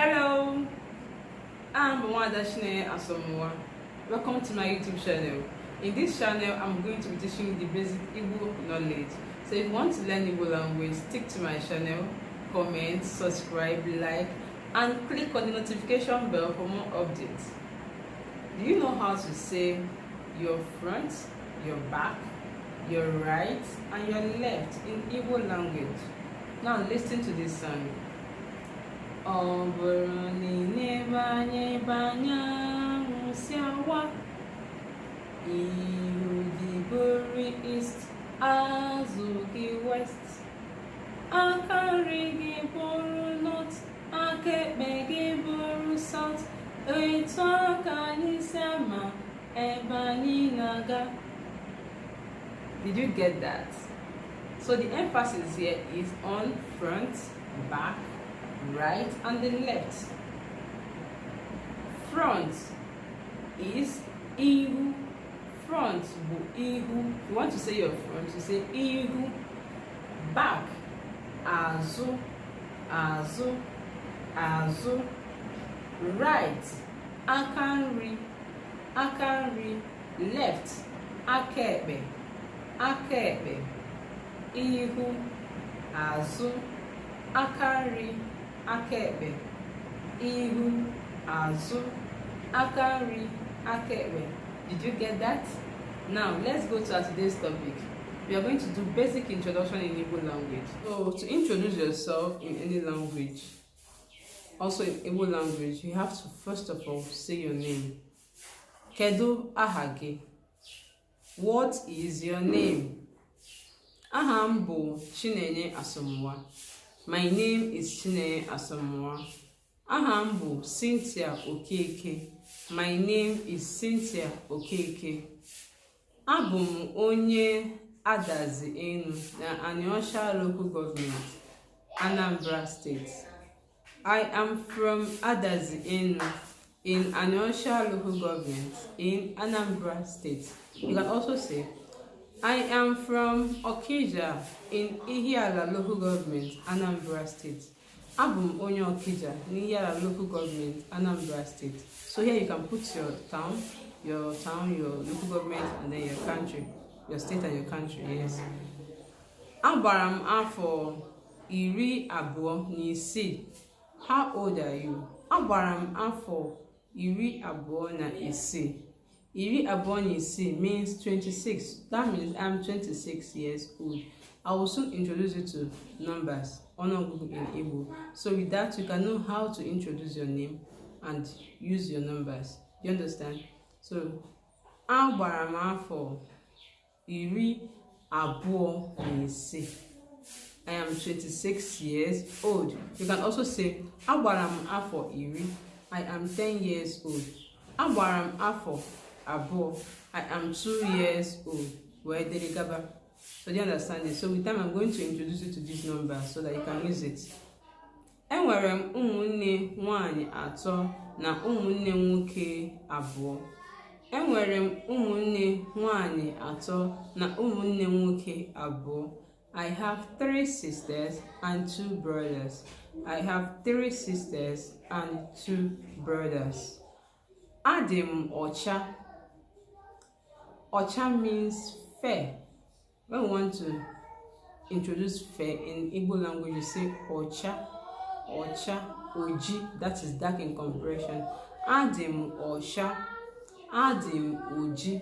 Hello, I'm Wadashne Asamoah. Welcome to my YouTube channel. In this channel, I'm going to be teaching you the basic Igbo knowledge. So if you want to learn Igbo language, stick to my channel, comment, subscribe, like, and click on the notification bell for more updates. Do you know how to say your front, your back, your right, and your left in Igbo language? Now listen to this song. Ọ bụrụ na ị na-ebe anya ebe anyanwụ si awa, ihu gị bụrụ east, azụ gị west, aka nri gị bụrụ north, aka ekpe gị bụrụ south. Etu aka anyị si ama ebe anyị na-aga. Did you get that? So the emphasis here is on front, back, right, and the left. Front is ihu. Front bu ihu. If you want to say your front, you say ihu. Back, azu, azu, azu. Right, akanri, akanri. Left, akebe, akebe. Ihu, azu, akanri, akebe. Ihu, azu, akanri, akebe. Did you get that? Now let's go to our today's topic. We are going to do basic introduction in Igbo language. So to introduce yourself in any language, also in Igbo language, you have to first of all say your name. Kedu aha gị? What is your name? Aha m bụ Chinenye Asamoah. My name is Chinenye Asamoah. Aha m bụ Cynthia Okeke. My name is Cynthia Okeke. Abụ m onye Adazi Enu na Anyosha Local Government, Anambra State. I am from Adazi Enu in Anyosha Local Government in Anambra State. You can also say, I am from Okija in Ihiala Local Government, Anambra State. Abum onye Okija in Ihiala Local Government, Anambra State. So here you can put your town, your local government, and then your country, your state and your country. Yes. Abaram afọ iri abụọ na isii. How old are you? Abaram afọ iri abụọ na isii. Iri abụọ na isii means 26. That means I'm 26 years old. I will soon introduce you to numbers Google in Igbo. So with that, you can know how to introduce your name and use your numbers. You understand? So agbara m afọ iri abụọ na isii. I am 26 years old. You can also say agbara m afọ iri. I am 10 years old. Agbara m afọ abụọ. I am 2 years old. Where did it go? So do you understand it? So with time I'm going to introduce you to these numbers so that you can use it. Enwere m ụmụnne nwanyị atọ na ụmụnne nwoke abụọ. Enwere m ụmụnne nwanyị atọ na ụmụnne nwoke abụọ. I have 3 sisters and 2 brothers. I have 3 sisters and 2 brothers. Adị m ọcha. Ọcha means fair. When we want to introduce fair in Igbo language, you say ọcha, ọcha, oji, that is dark in complexion. Adị m ọcha, adị m oji.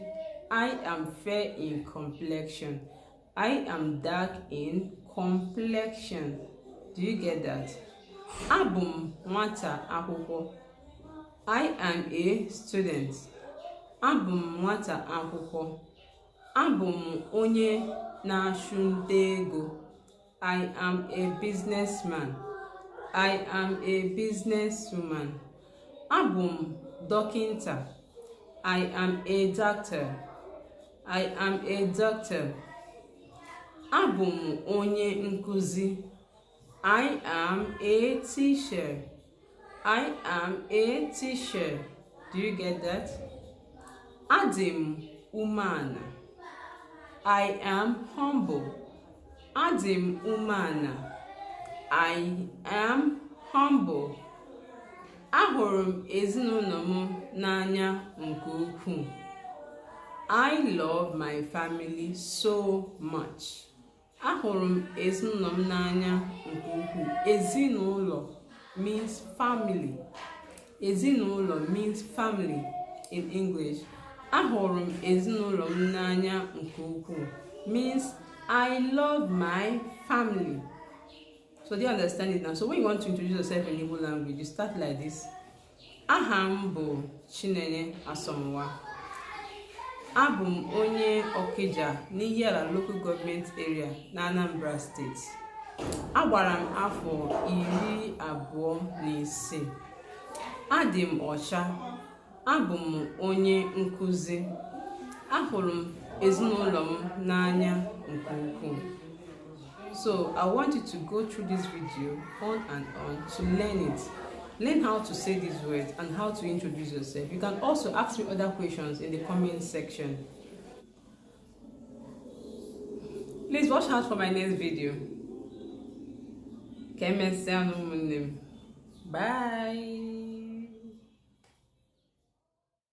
I am fair in complexion. I am dark in complexion. Do you get that? Abụ m nwata akwụkwọ. I am a student. Abụ m nwata akwụkwọ. Abụ m onye na-achụ nta ego. I am a businessman. I am a businesswoman. Abụ m dọkịnta. I am a doctor. I am a doctor. Abụ m onye nkuzi. I am a teacher. I am a teacher. Do you get that? Adị m umeala. I am humble. Adị m umeala. I am humble. Ahụrụ m ezinụlọ m n'anya nke ukwuu. I love my family so much. Ahụrụ m ezinụlọ m n'anya nke ukwuu. Ezinụlọ means family. Ezinụlọ means family in English. Ahụrụ m ezinụlọ m n'anya nke ukwuu means I love my family. So do you understand it now? So when you want to introduce yourself in Igbo language, you start like this. Aha m bụ Chinenye Asomwa. Abụ m onye Okija n'Iyala local government area na Anambra State. Agbara m afọ 25. Adị m ọcha. Abụ m onye nkuzi. Ahụrụ m ezinụlọ m n'anya nke ukwuu. So I want you to go through this video on and on to learn it. Learn how to say these words and how to introduce yourself. You can also ask me other questions in the comment section. Please watch out for my next video. Bye.